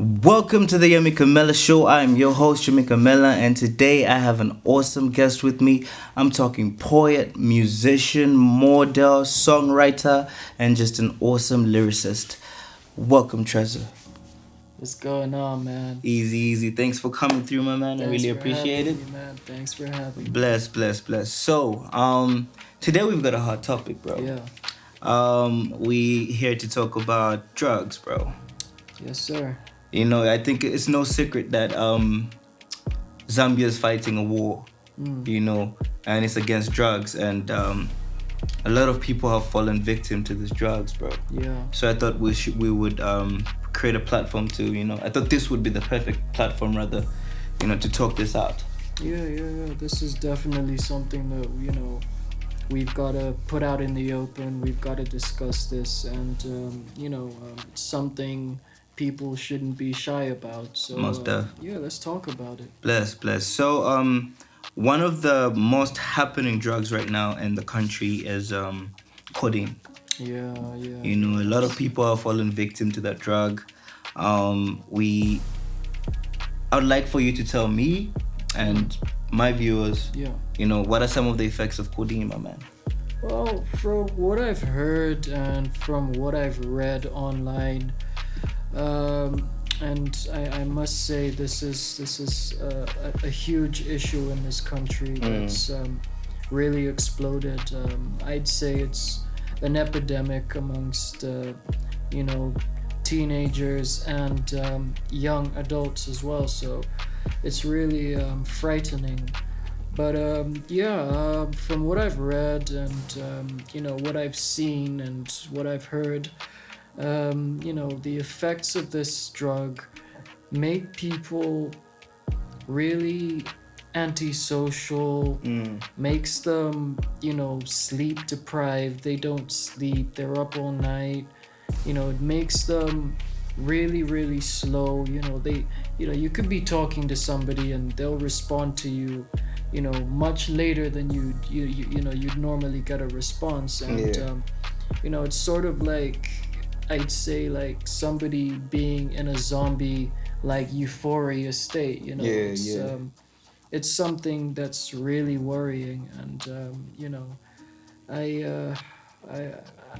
Welcome to the YAMIKA MELA show. I'm your host, YAMIKA MELA, and today I have an awesome guest with me. I'm talking poet, musician, model, songwriter, and just an awesome lyricist. Welcome, Tresor. What's going on, man? Easy, easy. Thanks for coming through, my man. I Thanks really for appreciate it. having me, man. Thanks for having me. Bless, bless, bless. Today we've got a hot topic, bro. Yeah. We here to talk about drugs, bro. Yes, sir. I think it's no secret that Zambia is fighting a war, and it's against drugs, and a lot of people have fallen victim to these drugs, bro. Yeah. So I thought we would create a platform to, I thought this would be the perfect platform, rather, to talk this out. Yeah. This is definitely something that, we've got to put out in the open. We've got to discuss this, and, it's something people shouldn't be shy about. So, Most def. yeah, let's talk about it. Bless. So, one of the most happening drugs right now in the country is codeine. Yeah. A lot of people are falling victim to that drug. I would like for you to tell me and my viewers, what are some of the effects of codeine, my man? Well, from what I've heard and from what I've read online, and I must say this is a huge issue in this country that's really exploded. I'd say it's an epidemic amongst teenagers and young adults as well. So it's really frightening. But from what I've read and what I've seen and what I've heard, the effects of this drug make people really antisocial, makes them, sleep deprived. They don't sleep, they're up all night. It makes them really, really slow. You could be talking to somebody and they'll respond to you, much later than you'd normally get a response. And, it's sort of like, I'd say, like somebody being in a zombie like euphoria state. It's something that's really worrying, and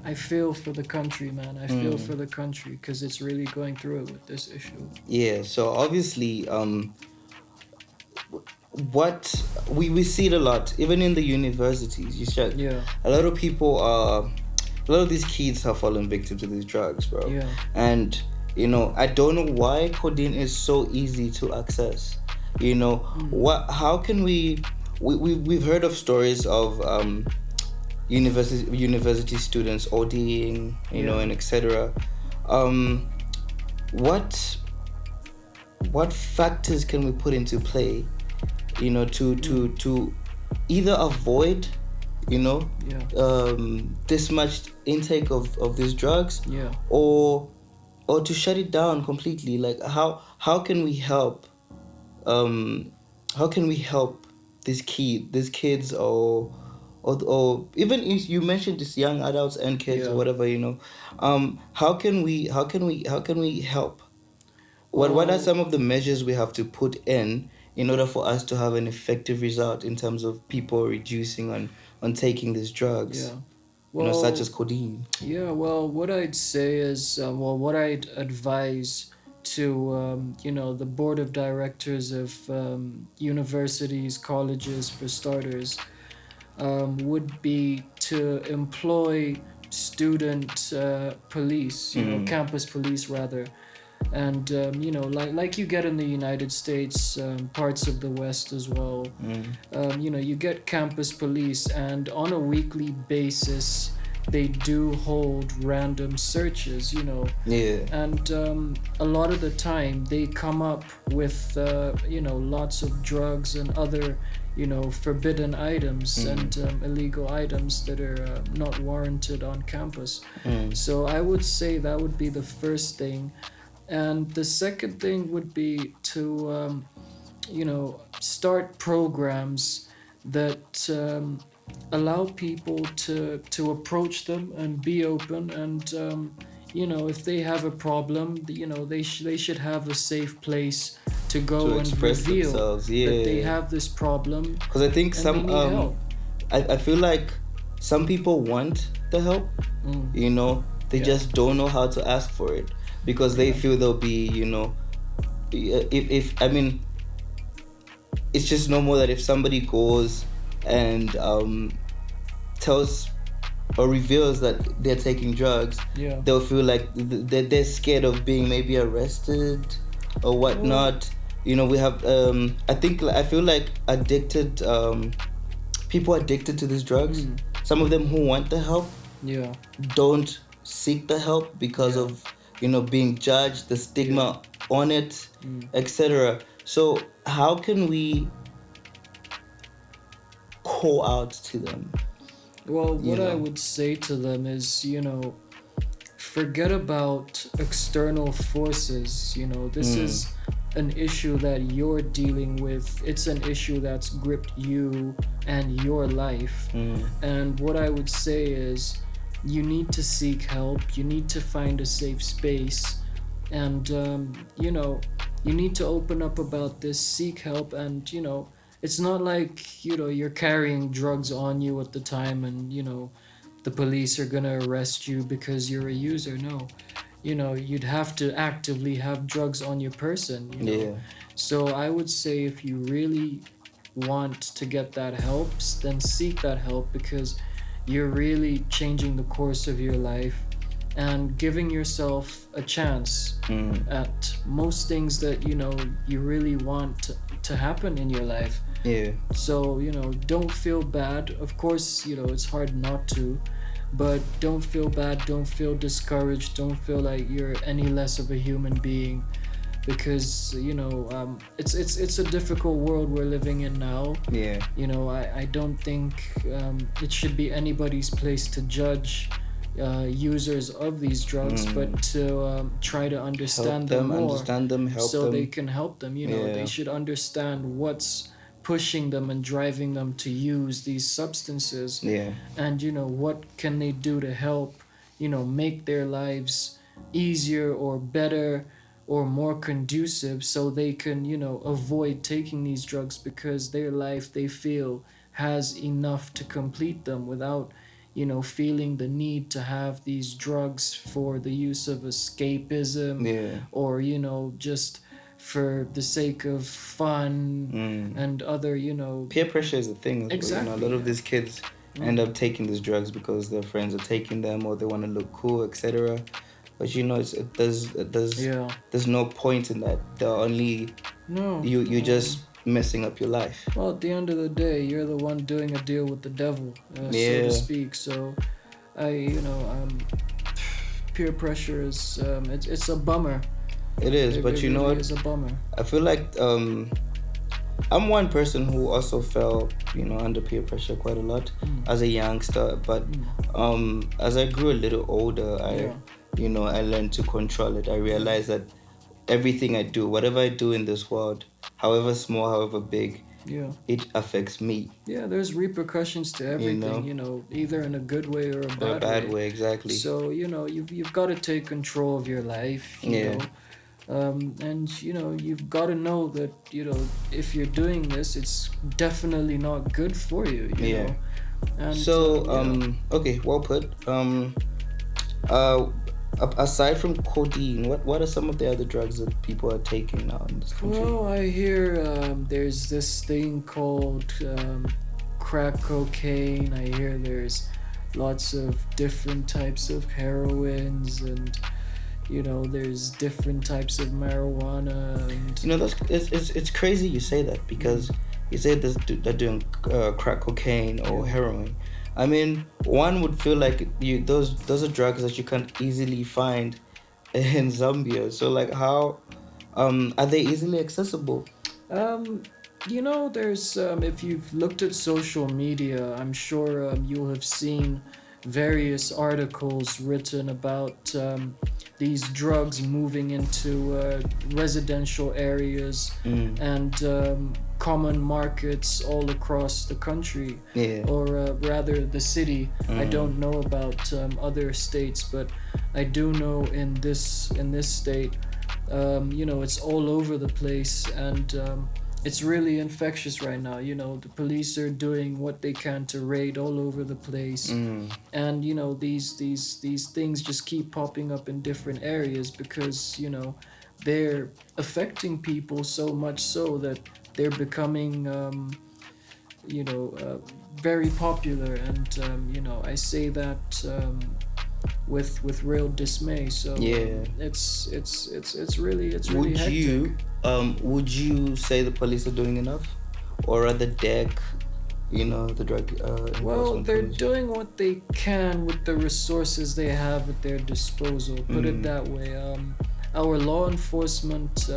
I feel for the country, man. I feel for the country because it's really going through it with this issue. Yeah, so obviously, what we see it a lot, even in the universities. You check. Yeah. A lot of these kids have fallen victim to these drugs, bro. Yeah. And I don't know why codeine is so easy to access. How can we've heard of stories of university students ODing, and etc. What factors can we put into play, to either avoid, this much intake of these drugs, or to shut it down completely? Like how can we help these kids, or even if you mentioned these young adults and kids, or whatever, how can we help? What are some of the measures we have to put in order for us to have an effective result in terms of people reducing on taking these drugs, such as codeine? Yeah, well, what I'd say is, what I'd advise to, the board of directors of universities, colleges, for starters, would be to employ student police, campus police rather. And like you get in the United States, parts of the West as well. You get campus police, and on a weekly basis they do hold random searches. And a lot of the time they come up with lots of drugs and other forbidden items and illegal items that are not warranted on campus. So I would say that would be the first thing. And the second thing would be to, start programs that allow people to approach them and be open and, if they have a problem, they should have a safe place to To go and express reveal themselves. that they Yeah. have this problem Because I think and they some need help. I feel like some people want the help, Mm, they yeah, just don't know how to ask for it because they yeah, feel they'll be, if I mean, it's just normal that if somebody goes and tells or reveals that they're taking drugs, yeah. they'll feel like they're scared of being maybe arrested or Well, whatnot. We have I feel like addicted people addicted to these drugs, mm, some of them who want the help yeah, don't seek the help because yeah, of being judged, the yeah. stigma on it, Mm. etc. So how can we call out to them? Well, you what I know would say to them is, forget about external forces. This mm, is an issue that you're dealing with. It's an issue that's gripped you and your life. mm, And what I would say is, you need to seek help. You need to find a safe space. And, you need to open up about this, seek help. And, it's not like, you're carrying drugs on you at the time and, the police are gonna arrest you because you're a user. No, you'd have to actively have drugs on your person. yeah. So I would say if you really want to get that help, then seek that help because you're really changing the course of your life and giving yourself a chance mm, at most things that you really want to happen in your life. yeah. So, don't feel bad. Of course, it's hard not to, but don't feel bad, don't feel discouraged, don't feel like you're any less of a human being because, it's a difficult world we're living in now. Yeah. I don't think it should be anybody's place to judge users of these drugs, mm. but to try to Help understand them them, more understand them, help so they them. can help them. They Yeah. should understand what's pushing them and driving them to use these substances, Yeah. and what can they do to help make their lives easier or better or more conducive so they can avoid taking these drugs because their life they feel has enough to complete them without feeling the need to have these drugs for the use of escapism Yeah. or just for the sake of fun mm. and other Peer pressure is a thing as well. A lot exactly, of yeah. these kids end Mm. up taking these drugs because their friends are taking them or they want to look cool, etc. But Yeah. there's no point in that. They're only No. you're just messing up your life. Well, at the end of the day, you're the one doing a deal with the devil, so to Yeah, speak. So, peer pressure is it's a bummer. it is. But It you know really what? is a bummer. I feel like I'm one person who also fell, under peer pressure quite a lot Mm. as a youngster. But as I grew a little older, Yeah. I learned to control it. I realized that everything I do, whatever I do in this world, however small, however big, Yeah. it affects me. Yeah, there's repercussions to everything, either in a good way or a Or a bad bad way. way, exactly. So, you've got to take control of your life, Yeah. and you've got to know that if you're doing this, it's definitely not good for you. Yeah. And So yeah. okay, well put. Uh, aside from codeine, what are some of the other drugs that people are taking now in this country? Well, I hear there's this thing called crack cocaine. I hear there's lots of different types of heroines, and there's different types of marijuana. And That's it's crazy you say that because you say they're doing crack cocaine or heroin. I mean, one would feel like those are drugs that you can't easily find in Zambia. So like, how are they easily accessible? um, there's if you've looked at social media, I'm sure you'll have seen various articles written about these drugs moving into residential areas, Mm. and common markets all across the country, Yeah. or rather the city. I don't know about other states, but I do know in this state, it's all over the place, and it's really infectious right now. The police are doing what they can to raid all over the place, and these things just keep popping up in different areas because they're affecting people so much so that they're becoming very popular, and I say that with real dismay. So Yeah. it's really Would hectic. would you say the police are doing enough, or rather DEC, the drug Well, enforcement they're commission? doing what they can with the resources they have at their disposal. Put it that way. Our law enforcement,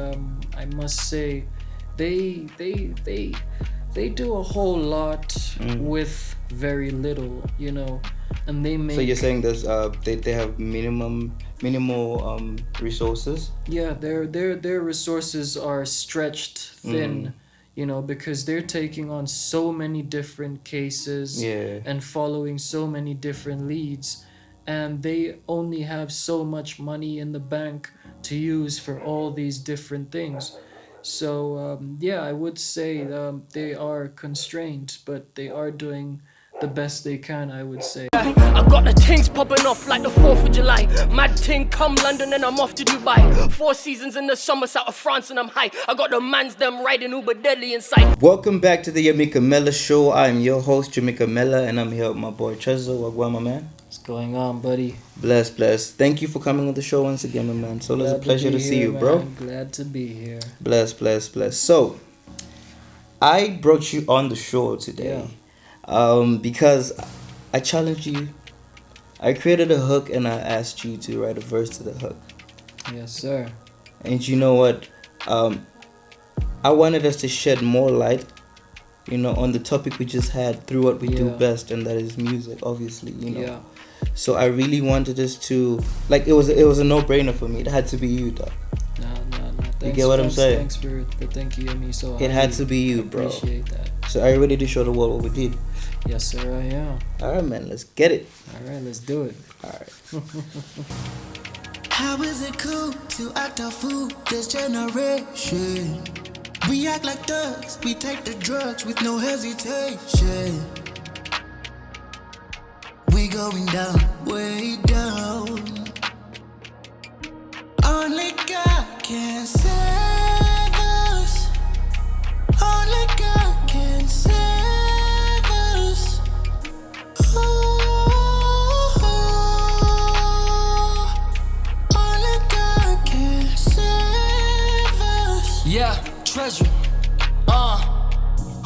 I must say, they do a whole lot with very little, and they make. So you're saying there's they have minimal resources? Yeah, their resources are stretched thin, because they're taking on so many different cases, Yeah. and following so many different leads, and they only have so much money in the bank to use for all these different things. So yeah, I would say they are constrained, but they are doing the best they can, I would say. I got the things popping off like the 4th of July. Mad ting come London and I'm off to Dubai. 4 seasons in the summer, south of France and I'm high. I got the mans them riding Uber deadly inside. Welcome back to the YAMIKA MELA show. I'm your host, YAMIKA MELA, and I'm here with my boy Tresor. Wagwan, my man. What's going on, buddy? Bless. Thank you for coming on the show once again, my man. So it's a pleasure to see you, bro. Glad to be here. Bless. So, I brought you on the show today because I challenged you. I created a hook and I asked you to write a verse to the hook. Yes, sir. And you know what? I wanted us to shed more light, on the topic we just had through what we do best, and that is music, obviously, Yeah. So I really wanted us to, like, it was a no-brainer for me. It had to be you, dog. No. Thanks, You get what I'm saying? Thanks for thinking of me so highly. It had to be you, bro. Appreciate that. So are you ready to show the world what we did? Yes, sir, I am. All right, man. Let's get it. All right, let's do it. All right. How is it cool to act a fool this generation? We act like thugs, we take the drugs with no hesitation. We going down, way down. Only God can save us. Only God can save us. Ooh, only God can save us. Yeah, treasure.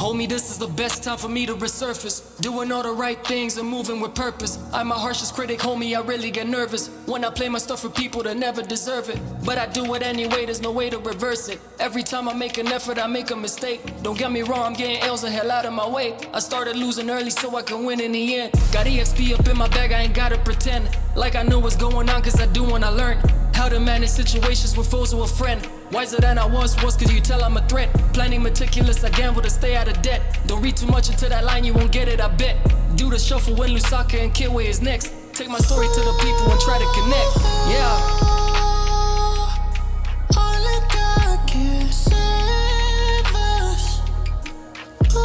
Homie, this is the best time for me to resurface. Doing all the right things and moving with purpose. I'm my harshest critic, homie, I really get nervous when I play my stuff for people that never deserve it. But I do it anyway, there's no way to reverse it. Every time I make an effort, I make a mistake. Don't get me wrong, I'm getting L's the hell out of my way. I started losing early so I can win in the end. Got EXP up in my bag, I ain't gotta pretend like I know what's going on, cause I do when I learn how to manage situations with foes or a friend. Wiser than I was cause you tell I'm a threat. Planning meticulous, I gamble to stay out of debt. Don't read too much into that line, you won't get it, I bet. Do the shuffle when Lusaka and Kidway is next. Take my story to the people and try to connect. Yeah. Only God can save us. Ooh,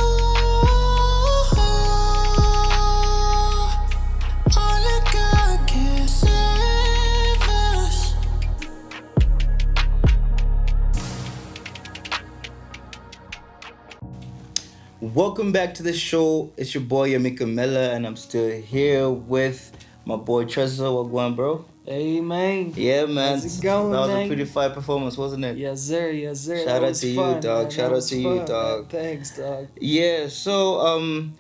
only God can save us. Welcome back to the show. It's your boy YAMIKA MELA, and I'm still here with my boy Tresor. Wagwan, bro. Hey, man. Yeah, man. How's it going, that was man? a pretty fire performance, wasn't it? Yes, sir. Shout That out was to you, fun, dog. man. Shout That out was to you, fun, dog. man. Thanks, dog. Yeah, so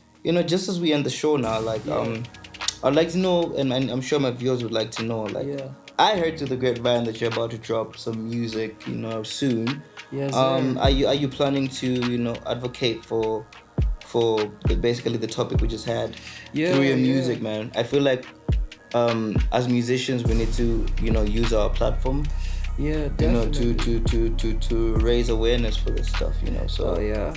just as we end the show now, like I'd like to know, and I'm sure my viewers would like to know, like I heard through the grapevine that you're about to drop some music, soon. Yes, sir. Are you planning to, advocate for basically the topic we just had through your music, man? I feel like as musicians we need to, use our platform Yeah, you know, definitely. to raise awareness for this stuff, you know. Oh So yeah,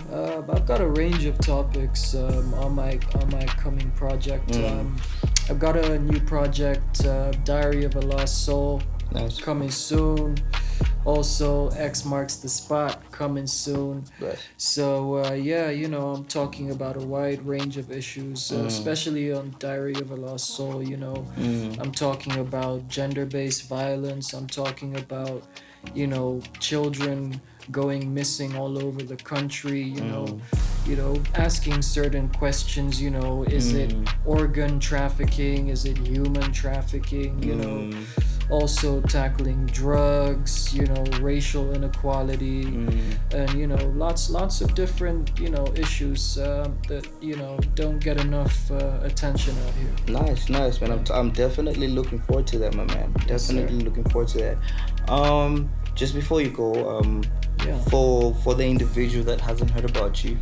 I've got a range of topics on my coming project. I've got a new project, Diary of a Lost Soul, nice, coming soon. Also, X Marks the Spot coming soon. bless. So yeah, I'm talking about a wide range of issues, especially on Diary of a Lost Soul. I'm talking about gender-based violence. I'm talking about, children going missing all over the country. Asking certain questions. Is it organ trafficking? Is it human trafficking? Also tackling drugs, racial inequality, and lots of different issues that don't get enough attention out here. Nice, man. I'm definitely looking forward to that, my man. Yes, sir. Definitely looking forward to that. Just before you go, Yeah. for the individual that hasn't heard about you,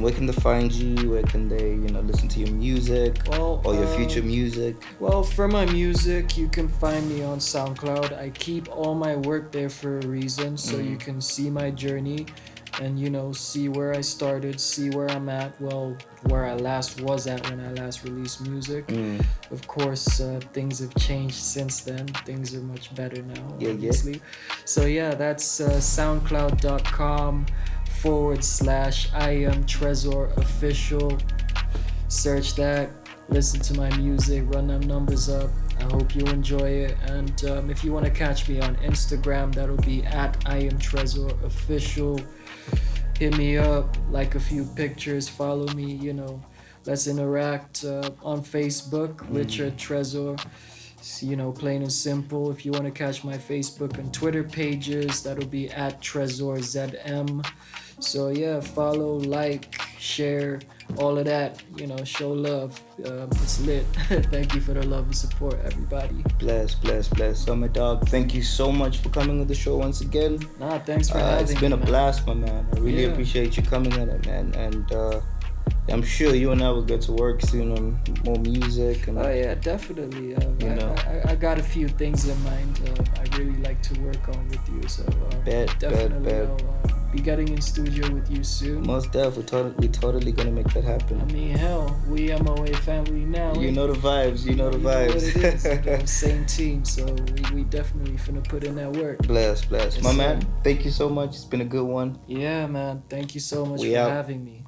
where can they find you? Where can they, listen to your music or your future music? Well, for my music, you can find me on SoundCloud. I keep all my work there for a reason, so you can see my journey and, see where I started, see where I'm at, well, where I last was at when I last released music. Of course, things have changed since then. Things are much better now, Yeah. obviously. So, yeah, that's soundcloud.com/I am Tresor official. Search that, listen to my music, run them numbers up. I hope you enjoy it. And if you want to catch me on Instagram, that'll be at I am Tresor official. Hit me up, like a few pictures, follow me. Let's interact on Facebook, Richard Tresor. Plain and simple. If you want to catch my Facebook and Twitter pages, that'll be at TresorZM. So yeah, follow, like, share, all of that. Show love. It's lit. Thank you for the love and support, everybody. Bless. So, my dog, thank you so much for coming on the show once again. Nah, thanks for having me. It's been a blast, my man. I really Yeah. appreciate you coming on it, man. And I'm sure you and I will get to work soon on more music. And Oh yeah, definitely. I got a few things in mind. I really like to work on with you. So definitely I'll be getting in studio with you soon. Most definitely, we totally gonna make that happen. I mean, hell, we MOA family now. You know the vibes. You know the What it vibes. is. Same team, so we definitely finna put in that work. Bless. Yes, My sir. man, thank you so much. It's been a good one. Yeah, man. Thank you so much We for out. having me.